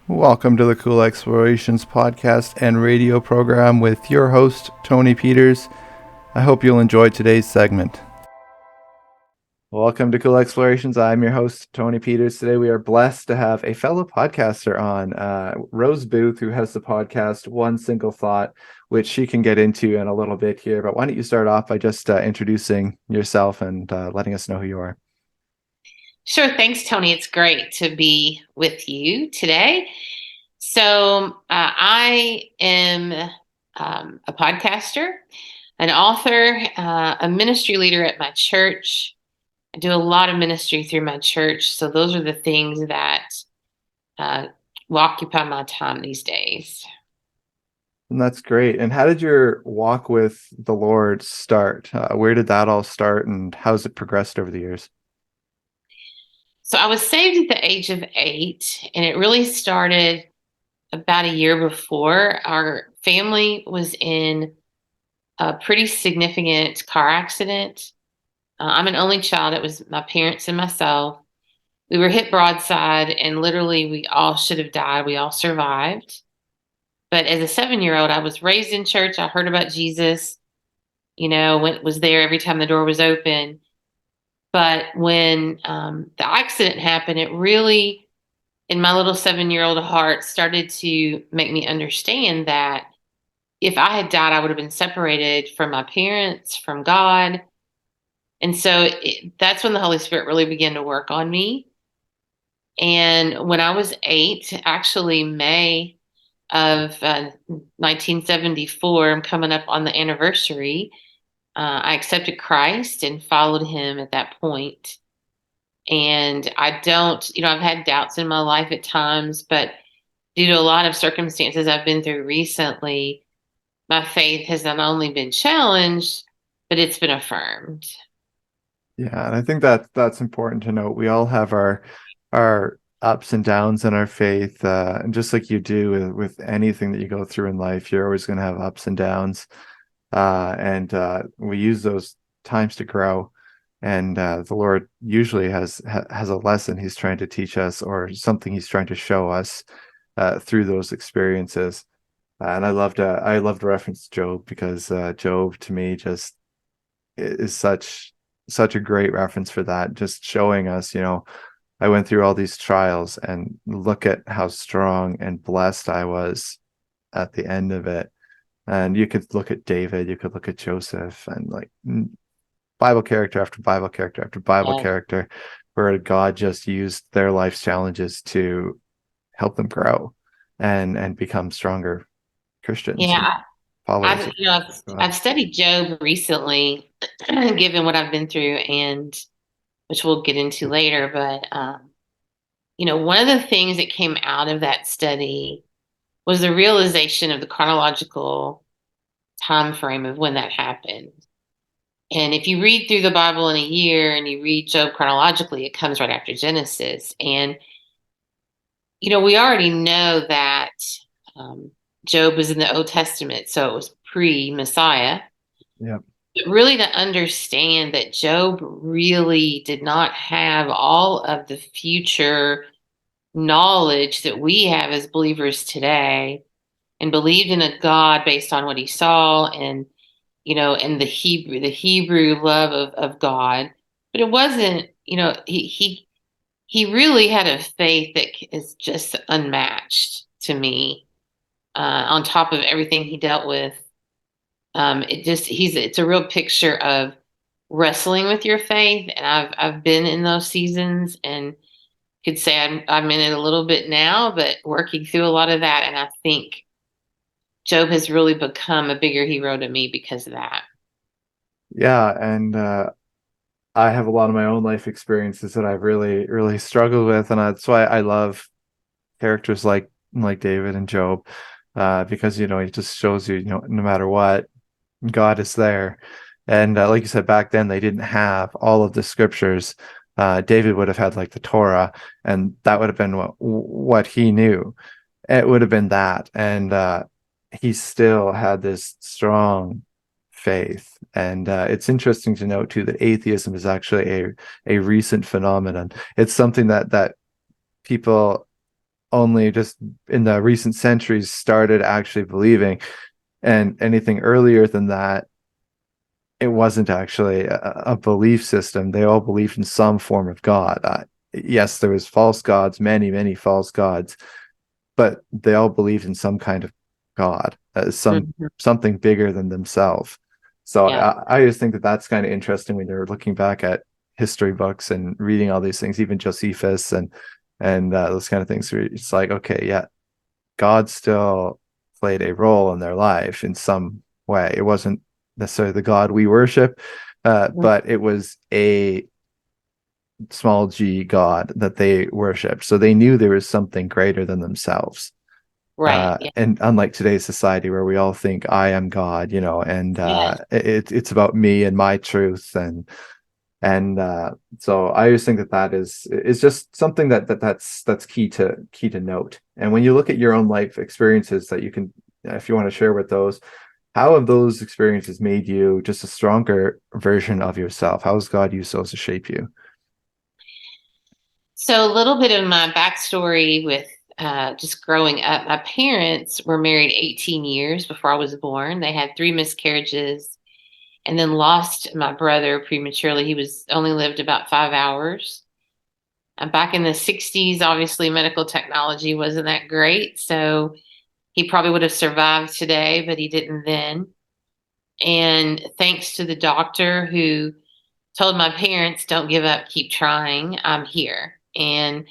Welcome to the Cool Explorations podcast and radio program with your host, Tony Peters. I hope you'll enjoy today's segment. Welcome to Cool Explorations. I'm your host, Tony Peters. Today we are blessed to have a fellow podcaster on, Rose Booth, who has the podcast One Single Thought, which she can get into in a little bit here. But why don't you start off by just introducing yourself and letting us know who you are? Sure. Thanks, Tony. It's great to be with you today. I am a podcaster, an author, a ministry leader at my church. I do a lot of ministry through my church. So those are the things that uh, will occupy my time these days. And that's great. And how did your walk with the Lord start? Where did that all start, and how's it progressed over the years? So I was saved at the age of 8, and it really started about a year before. Our family was in a pretty significant car accident. I'm an only child. It was my parents and myself. We were hit broadside, and literally, we all should have died. We all survived. But as a 7-year-old, I was raised in church. I heard about Jesus, was there every time the door was open. But when the accident happened, it really, in my little 7-year-old heart, started to make me understand that if I had died, I would have been separated from my parents, from God. And so that's when the Holy Spirit really began to work on me. And when I was 8, actually May of 1974, I'm coming up on the anniversary, I accepted Christ and followed him at that point. And I don't, I've had doubts in my life at times, but due to a lot of circumstances I've been through recently, my faith has not only been challenged, but it's been affirmed. Yeah, and I think that that's important to note. We all have our ups and downs in our faith, and just like you do with anything that you go through in life, you're always going to have ups and downs, and we use those times to grow. And the Lord usually has a lesson He's trying to teach us, or something He's trying to show us through those experiences. And I loved reference Job, because Job to me just is such a great reference for that, just showing us, I went through all these trials, and look at how strong and blessed I was at the end of it. And you could look at David, you could look at Joseph, and like Bible character after Bible character after Bible Yeah. character, where God just used their life's challenges to help them grow and become stronger Christians and Yeah, followers I've of you know I've, God. I've studied Job recently, given what I've been through, and which we'll get into later. But one of the things that came out of that study was the realization of the chronological time frame of when that happened. And if you read through the Bible in a year and you read Job chronologically, it comes right after Genesis. And we already know that um, Job was in the Old Testament, so it was pre-Messiah. Yeah. But really, to understand that Job really did not have all of the future knowledge that we have as believers today, and believed in a God based on what he saw, and the Hebrew love of God. But it wasn't, he really had a faith that is just unmatched to me. On top of everything he dealt with, it's a real picture of wrestling with your faith, and I've been in those seasons, and could say I'm in it a little bit now, but working through a lot of that, and I think Job has really become a bigger hero to me because of that. Yeah, and I have a lot of my own life experiences that I've really struggled with, and that's why I love characters like David and Job, because he just shows you, no matter what, God is there. And like you said, back then they didn't have all of the scriptures. David would have had like the Torah, and that would have been what he knew. It would have been that, and he still had this strong faith. And it's interesting to note too that atheism is actually a recent phenomenon. It's something that people only just in the recent centuries started actually believing. And anything earlier than that, it wasn't actually a belief system. They all believed in some form of God. Yes, there was false gods, many, many false gods, but they all believed in some kind of God, Mhm. something bigger than themselves. So Yeah. I just think that that's kind of interesting when you're looking back at history books and reading all these things, even Josephus and those kind of things. Where it's like, okay, yeah, God still played a role in their life in some way. It wasn't necessarily the God we worship, Mhm. but it was a small g God that they worshiped. So they knew there was something greater than themselves. Right. Yeah. And unlike today's society where we all think I am God, and Yes. it's about me and my truth, and so I always think that that is just something that's key to note. And when you look at your own life experiences, that you can, if you want to share with those, how have those experiences made you just a stronger version of yourself? How has God used those to shape you? So a little bit of my backstory with just growing up. My parents were married 18 years before I was born. They had three miscarriages and then lost my brother prematurely. He was only lived about 5 hours. Back in the 60s, obviously medical technology wasn't that great. So he probably would have survived today, but he didn't then. And thanks to the doctor who told my parents, don't give up, keep trying, I'm here. And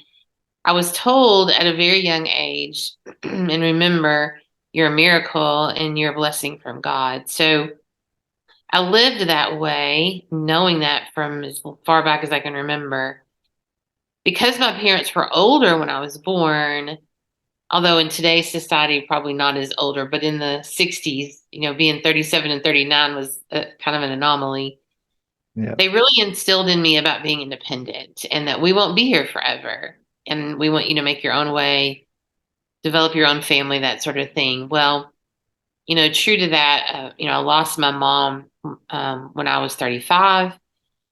I was told at a very young age, and remember, you're a miracle and you're a blessing from God. So I lived that way, knowing that from as far back as I can remember. Because my parents were older when I was born, although in today's society, probably not as older, but in the 60s, being 37 and 39 was kind of an anomaly. Yeah, They really instilled in me about being independent and that we won't be here forever. And we want you to make your own way, develop your own family, that sort of thing. Well, true to that, I lost my mom when I was 35.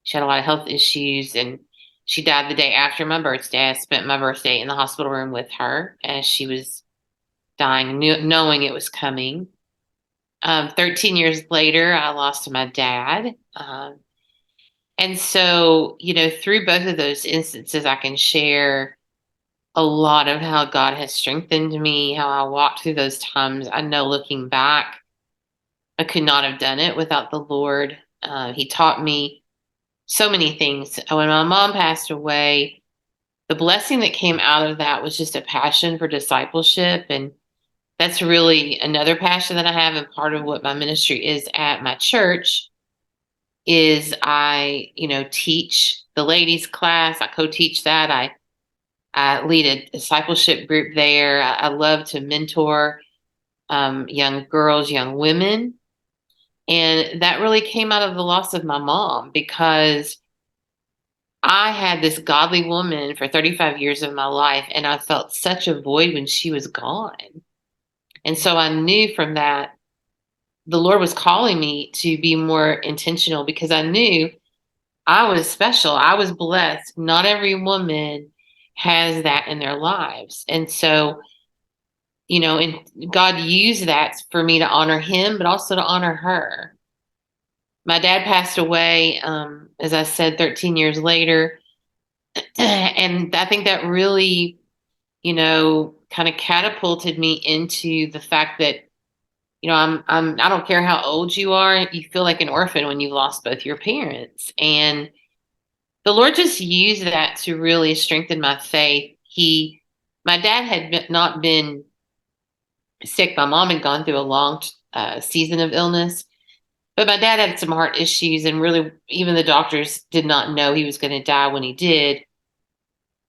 She had a lot of health issues and she died the day after my birthday. I spent my birthday in the hospital room with her as she was dying, knowing it was coming. 13 years later, I lost my dad. And so, through both of those instances, I can share a lot of how God has strengthened me, how I walked through those times. I know looking back, I could not have done it without the Lord. He taught me so many things. When my mom passed away, the blessing that came out of that was just a passion for discipleship. And that's really another passion that I have. And part of what my ministry is at my church is I, teach the ladies class. I co-teach that. I lead a discipleship group there. I love to mentor young girls, young women. And that really came out of the loss of my mom because I had this godly woman for 35 years of my life, and I felt such a void when she was gone. And so I knew from that the Lord was calling me to be more intentional because I knew I was special. I was blessed. Not every woman has that in their lives. And so, and God used that for me to honor him, but also to honor her. My dad passed away, as I said, 13 years later. And I think that really, kind of catapulted me into the fact that, I don't care how old you are, you feel like an orphan when you've lost both your parents. And the Lord just used that to really strengthen my faith. My dad had not been sick. My mom had gone through a long season of illness, but my dad had some heart issues, and really, even the doctors did not know he was going to die when he did.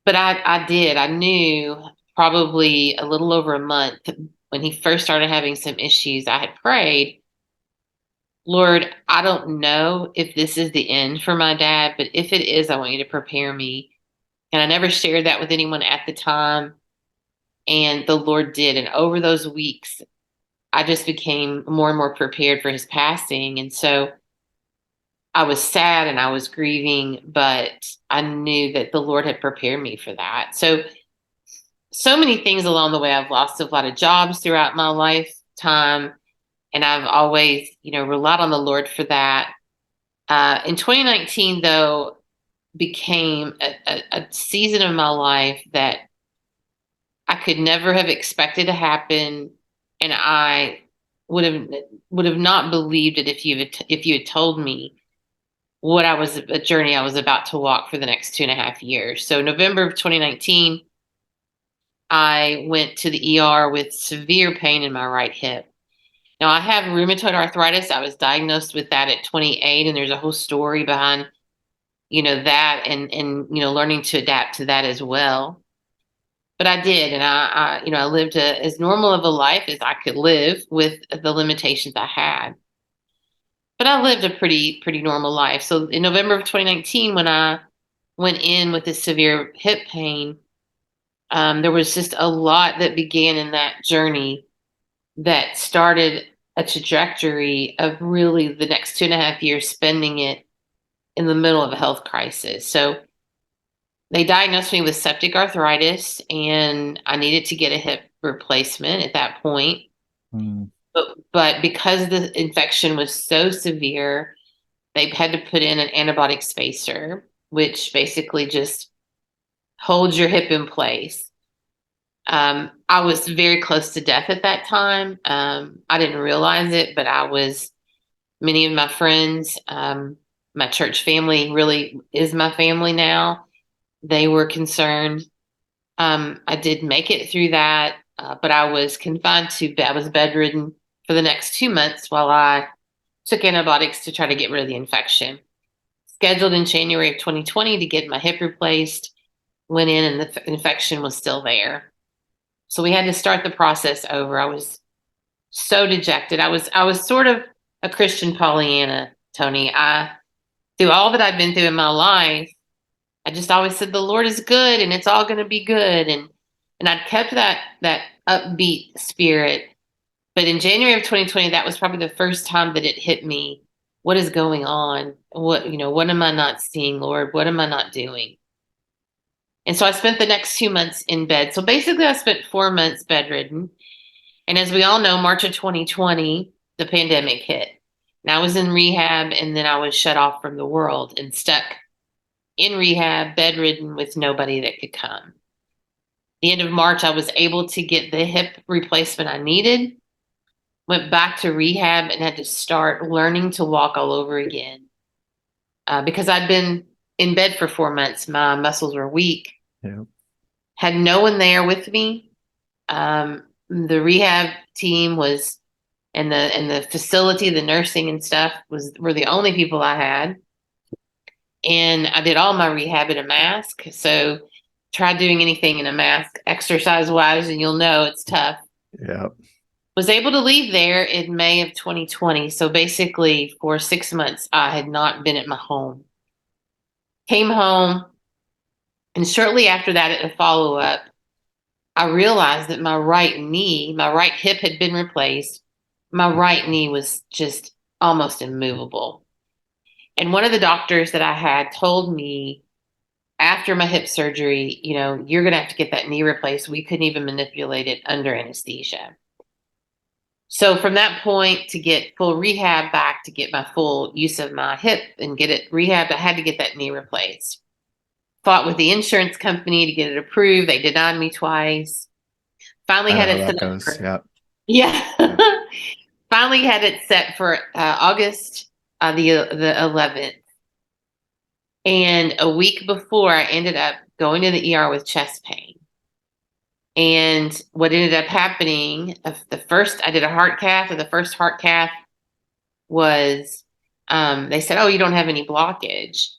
But I did. I knew probably a little over a month when he first started having some issues. I had prayed, Lord, I don't know if this is the end for my dad, but if it is, I want you to prepare me. And I never shared that with anyone at the time. And the Lord did. And over those weeks, I just became more and more prepared for his passing. And so I was sad and I was grieving, but I knew that the Lord had prepared me for that. So so many things along the way. I've lost a lot of jobs throughout my lifetime, and I've always, relied on the Lord for that. In 2019, though, became a season of my life that I could never have expected to happen, and I would have would have not believed it if you had told me what I was a journey I was about to walk for the next 2.5 years. So November of 2019, I went to the ER with severe pain in my right hip. Now I have rheumatoid arthritis. I was diagnosed with that at 28, and there's a whole story behind that, and learning to adapt to that as well. But I did, and I lived as normal of a life as I could live with the limitations I had. But I lived a pretty normal life. So in November of 2019, when I went in with this severe hip pain, there was just a lot that began in that journey that started a trajectory of really the next 2.5 years spending it in the middle of a health crisis. So they diagnosed me with septic arthritis, and I needed to get a hip replacement at that point. Mm. But because the infection was so severe, they had to put in an antibiotic spacer, which basically just holds your hip in place. I was very close to death at that time. I didn't realize it, but many of my friends, my church family really is my family now. They were concerned. I did make it through that, but I was confined to bed. I was bedridden for the next 2 months while I took antibiotics to try to get rid of the infection. Scheduled in January of 2020 to get my hip replaced, went in and the infection was still there. So we had to start the process over. I was so dejected. I was sort of a Christian Pollyanna, Tony. Through all that I've been through in my life, I just always said the Lord is good and it's all going to be good, and I'd kept that upbeat spirit. But in January of 2020, that was probably the first time that it hit me. What is going on? What am I not seeing, Lord? What am I not doing? And so I spent the next 2 months in bed. So basically, I spent 4 months bedridden. And as we all know, March of 2020, the pandemic hit. And I was in rehab, and then I was shut off from the world and stuck in rehab, bedridden with nobody that could come. The end of March, I was able to get the hip replacement I needed, went back to rehab, and had to start learning to walk all over again. Because I'd been in bed for 4 months, my muscles were weak, Yeah. had no one there with me. The rehab team was, and the facility, the nursing and stuff were the only people I had. And I did all my rehab in a mask. So try doing anything in a mask, exercise wise, and you'll know it's tough. Yeah. Was able to leave there in May of 2020. So basically, for 6 months, I had not been at my home. Came home, and shortly after that, at a follow up, I realized that my right knee, my right hip had been replaced. My right knee was just almost immovable. And one of the doctors that I had told me after my hip surgery, you're going to have to get that knee replaced. We couldn't even manipulate it under anesthesia. So from that point to get full rehab back, to get my full use of my hip and get it rehabbed, I had to get that knee replaced. Fought with the insurance company to get it approved. They denied me twice. Finally I know had how it that set up goes. for, Yeah. yeah. Finally had it set for August the 11th. And a week before, I ended up going to the ER with chest pain. And what ended up happening, I did a heart cath, and the first heart cath was, they said, oh, you don't have any blockage.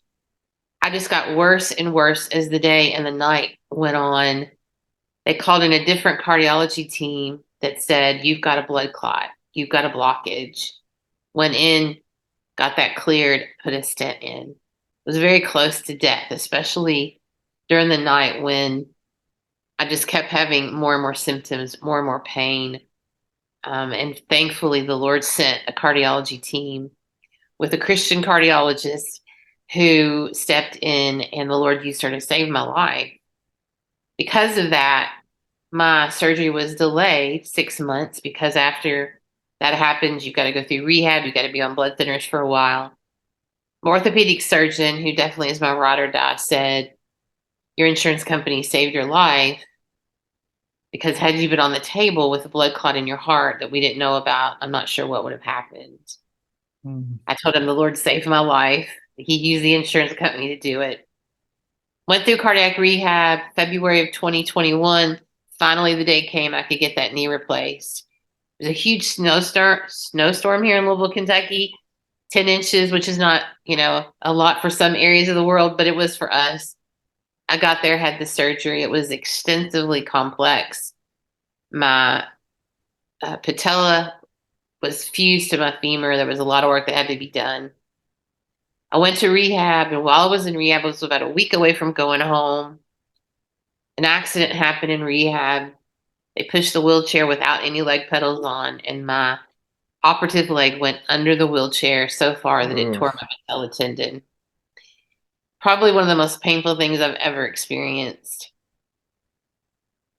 I just got worse and worse as the day and the night went on. They called in a different cardiology team that said, you've got a blood clot, you've got a blockage. Went in, got that cleared, put a stent in. Was very close to death, especially during the night when I just kept having more and more symptoms, more and more pain. And thankfully, the Lord sent a cardiology team with a Christian cardiologist who stepped in, and the Lord used her to save my life. Because of that, my surgery was delayed 6 months because after that happens, you've got to go through rehab, you've got to be on blood thinners for a while. My orthopedic surgeon, who definitely is my ride or die, said, your insurance company saved your life because had you been on the table with a blood clot in your heart that we didn't know about, I'm not sure what would have happened. Mm. I told him the Lord saved my life. He used the insurance company to do it. Went through cardiac rehab February of 2021. Finally, the day came I could get that knee replaced. There's a huge snowstorm here in Louisville, Kentucky, 10 inches, which is not, a lot for some areas of the world, but it was for us. I got there, had the surgery. It was extensively complex. My patella was fused to my femur. There was a lot of work that had to be done. I went to rehab, and while I was in rehab, I was about a week away from going home. An accident happened in rehab. They pushed the wheelchair without any leg pedals on, and my operative leg went under the wheelchair so far that it tore Oof. my patella tendon. Probably one of the most painful things I've ever experienced.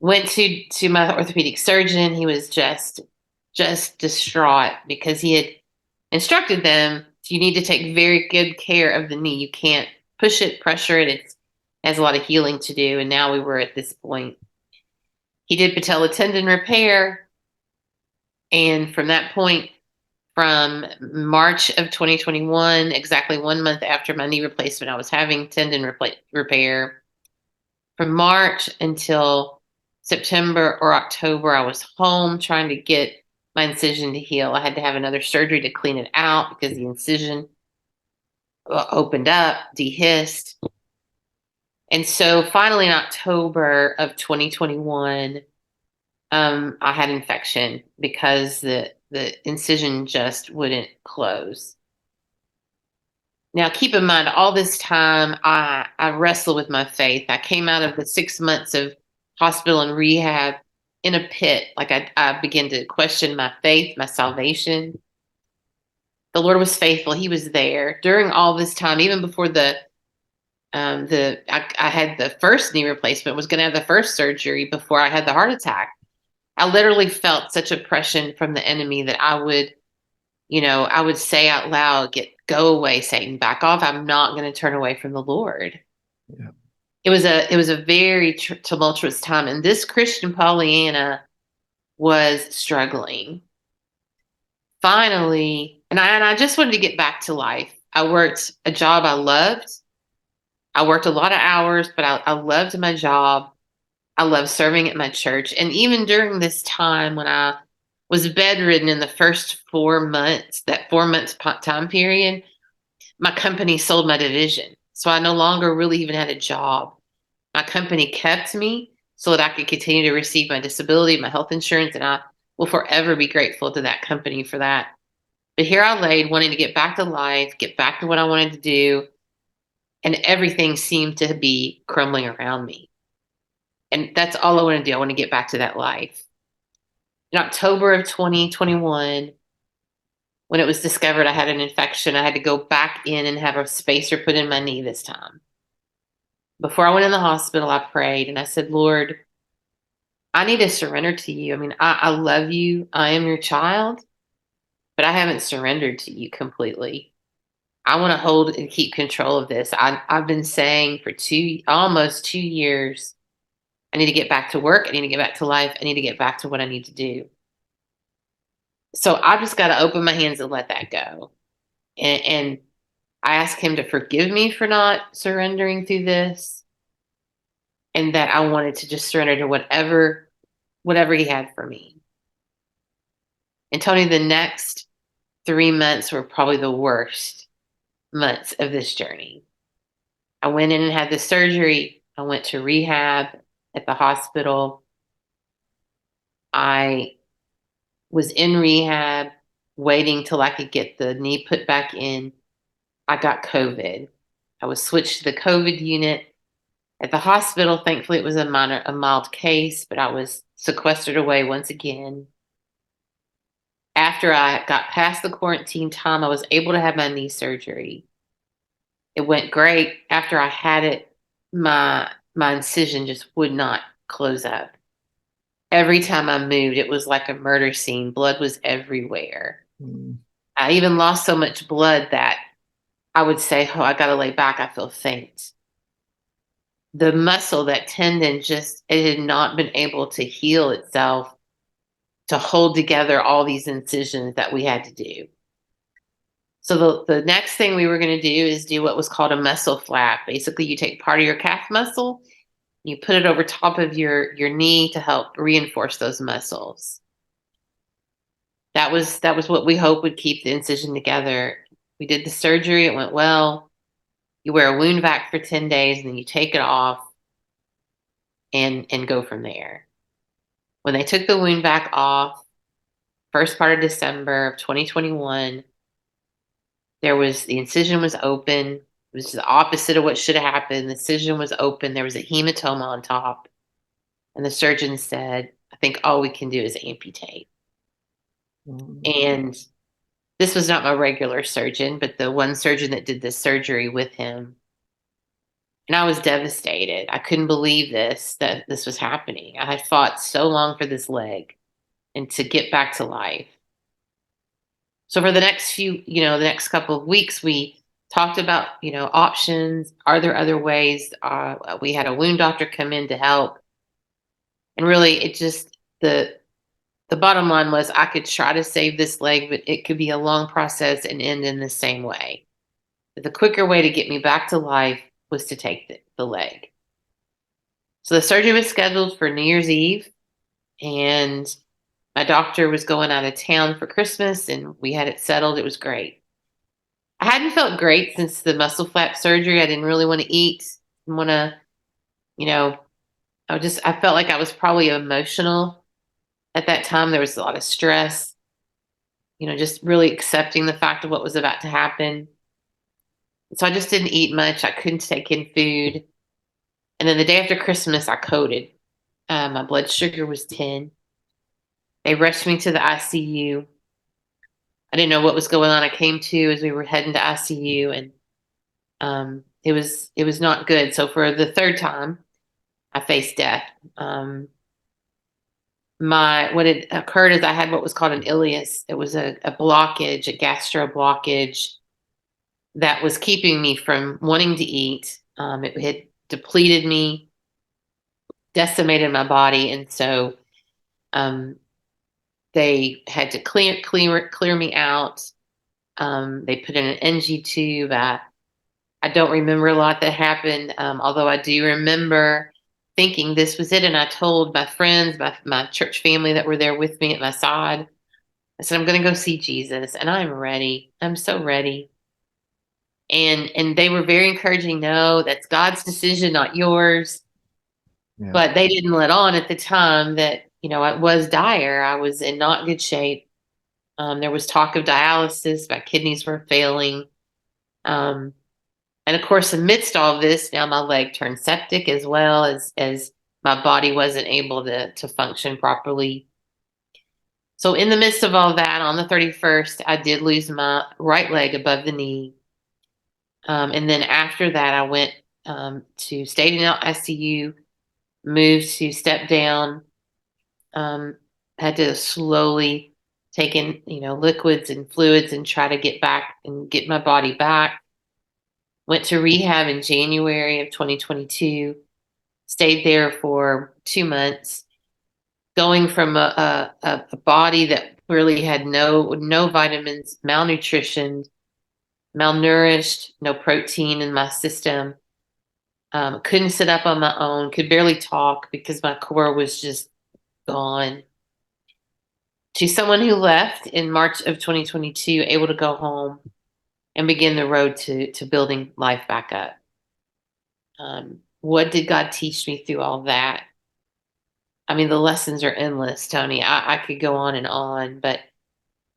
Went to my orthopedic surgeon. He was just distraught because he had instructed them you need to take very good care of the knee. You can't push it, pressure it. It has a lot of healing to do. And now we were at this point. He did patella tendon repair. And from that point, from March of 2021, exactly 1 month after my knee replacement, I was having tendon repair. From March until September or October, I was home trying to get my incision to heal. I had to have another surgery to clean it out because the incision opened up, dehisced. And so finally in October of 2021, I had infection because the incision just wouldn't close. Now, keep in mind, all this time, I wrestled with my faith. I came out of the 6 months of hospital and rehab in a pit. Like I began to question my faith, my salvation. The Lord was faithful. He was there during all this time, even before I had the first knee replacement, was going to have the first surgery before I had the heart attack. I literally felt such oppression from the enemy that I would say out loud, go away, Satan, back off. I'm not going to turn away from the Lord. Yeah. It was a very tumultuous time. And this Christian Pollyanna was struggling. Finally, and I just wanted to get back to life. I worked a job I loved. I worked a lot of hours, but I loved my job. I loved serving at my church. And even during this time when I was bedridden in the first 4 months, that 4 months time period, my company sold my division. So I no longer really even had a job. My company kept me so that I could continue to receive my disability, my health insurance, and I will forever be grateful to that company for that. But here I laid, wanting to get back to life, get back to what I wanted to do, and everything seemed to be crumbling around me. And that's all I want to do. I want to get back to that life. In October of 2021, when it was discovered I had an infection, I had to go back in and have a spacer put in my knee this time. Before I went in the hospital, I prayed and I said, Lord, I need to surrender to you. I mean, I love you. I am your child, but I haven't surrendered to you completely. I want to hold and keep control of this. I've been saying for almost 2 years, I need to get back to work. I need to get back to life. I need to get back to what I need to do. So I just got to open my hands and let that go. And I asked him to forgive me for not surrendering through this, and that I wanted to just surrender to whatever he had for me. And Tony, the next 3 months were probably the worst months of this journey. I went in and had the surgery. I went to rehab at the hospital. I was in rehab waiting till I could get the knee put back in. I got COVID. I was switched to the COVID unit. At the hospital, thankfully, it was a mild case, but I was sequestered away once again. After I got past the quarantine time, I was able to have my knee surgery. It went great. After I had it, my incision just would not close up. Every time I moved, it was like a murder scene. Blood was everywhere. Mm, I even lost so much blood that I would say, "Oh, I got to lay back. I feel faint." The muscle, that tendon, just it had not been able to heal itself to hold together all these incisions that we had to do. So the next thing we were going to do is do what was called a muscle flap. Basically, you take part of your calf muscle, you put it over top of your knee to help reinforce those muscles. That was what we hope would keep the incision together. We did the surgery, it went well. You wear a wound vac for 10 days and then you take it off and go from there. When they took the wound vac off, first part of December of 2021, the incision was open. It was the opposite of what should have happened. The incision was open. There was a hematoma on top. And the surgeon said, I think all we can do is amputate. mm, And this was not my regular surgeon, but the one surgeon that did this surgery with him. And I was devastated. I couldn't believe that this was happening. I had fought so long for this leg and to get back to life. So for the next the next couple of weeks, we talked about, options. Are there other ways? We had a wound doctor come in to help. And really, the bottom line was I could try to save this leg, but it could be a long process and end in the same way. But the quicker way to get me back to life was to take the leg. So the surgery was scheduled for New Year's Eve, and my doctor was going out of town for Christmas, and we had it settled. It was great. I hadn't felt great since the muscle flap surgery. I didn't really want to eat. Didn't want to, you know, I felt like I was probably emotional at that time. There was a lot of stress, just really accepting the fact of what was about to happen. So I just didn't eat much. I couldn't take in food. And then the day after Christmas, I coded. My blood sugar was 10. They rushed me to the ICU. I didn't know what was going on. I came to as we were heading to ICU, and it was not good. So for the third time, I faced death. My What had occurred is I had what was called an ileus. It was a blockage, a gastro blockage that was keeping me from wanting to eat. It had depleted me, decimated my body, and so um, they had to clear me out. They put in an NG tube. I don't remember a lot that happened, although I do remember thinking this was it. And I told my friends, my church family that were there with me at my side, I said, I'm going to go see Jesus and I'm ready. I'm so ready. And they were very encouraging. No, that's God's decision, not yours. yeah. But they didn't let on at the time that, it was dire. I was in not good shape. There was talk of dialysis. My kidneys were failing. Um, And of course, amidst all this, now my leg turned septic as well as my body wasn't able to function properly. So in the midst of all that, on the 31st, I did lose my right leg above the knee. And then after that, I went to stayed in ICU, moved to step down, um, had to slowly take in, liquids and fluids and try to get back and get my body back. Went to rehab in January of 2022, stayed there for 2 months, going from a body that really had no vitamins, malnutrition, malnourished, no protein in my system. Couldn't sit up on my own, could barely talk because my core was just gone. To someone who left in March of 2022, able to go home and begin the road to building life back up. What did God teach me through all that? I mean, the lessons are endless, Tony. I could go on, but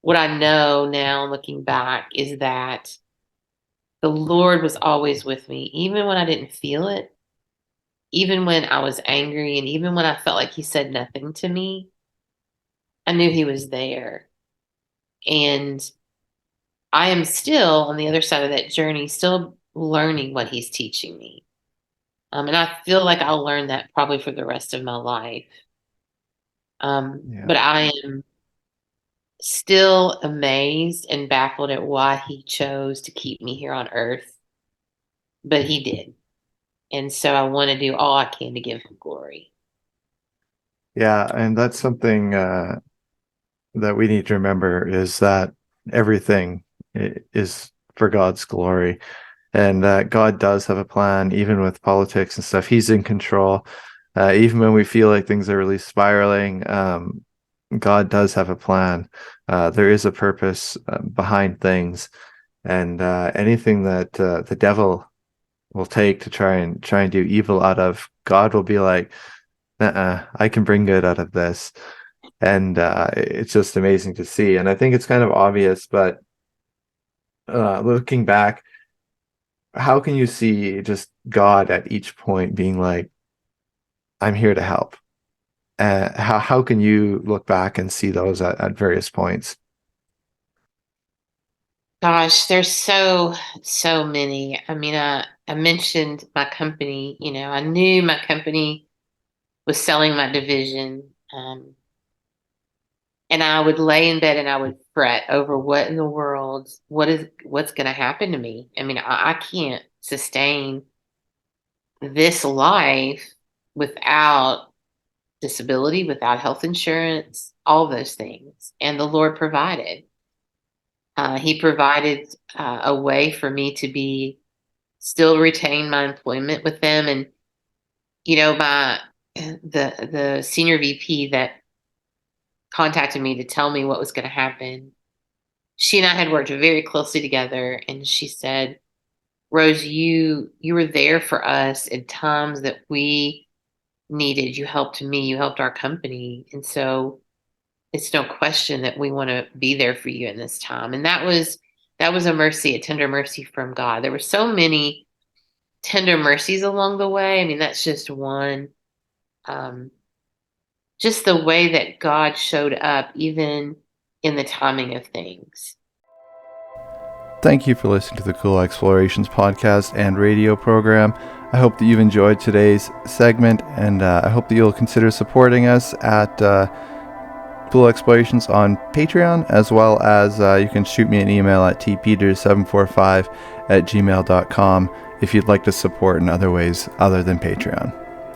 what I know now, looking back, is that the Lord was always with me, even when I didn't feel it, even when I was angry, and even when I felt like He said nothing to me. I knew He was there. And I am still on the other side of that journey, still learning what He's teaching me. And I feel like I'll learn that probably for the rest of my life. Yeah. But I am still amazed and baffled at why he chose to keep me here on earth, but he did. And so I want to do all I can to give him glory. Yeah, and that's something that we need to remember is that everything is for God's glory, and that God does have a plan, even with politics and stuff. He's in control. Even when we feel like things are really spiraling, God does have a plan. There is a purpose behind things, and anything that the devil will take to try and do evil out of, God will be like, I can bring good out of this. And it's just amazing to see. And I think it's kind of obvious, but looking back, how can you see just God at each point being like, I'm here to help? How can you look back and see those at various points? Gosh, there's so many. I mean, I mentioned my company. I knew my company was selling my division, and I would lay in bed and I would fret over what in the world, what's going to happen to me. I mean, I can't sustain this life without disability, without health insurance, all those things. And the Lord provided. He provided a way for me to be still retain my employment with them. And my the senior VP that contacted me to tell me what was going to happen. She and I had worked very closely together, and she said, "Rose, you were there for us in times that we needed. You helped me. You helped our company, and so it's no question that we want to be there for you in this time." And that was a mercy, a tender mercy from God. There were so many tender mercies along the way. I mean, that's just one. Um, just the way that God showed up, even in the timing of things. Thank you for listening to the Cool Explorations podcast and radio program. I hope that you've enjoyed today's segment, and I hope that you'll consider supporting us at Cool Explorations on Patreon, as well as you can shoot me an email at tpeters745 at gmail.com if you'd like to support in other ways other than Patreon.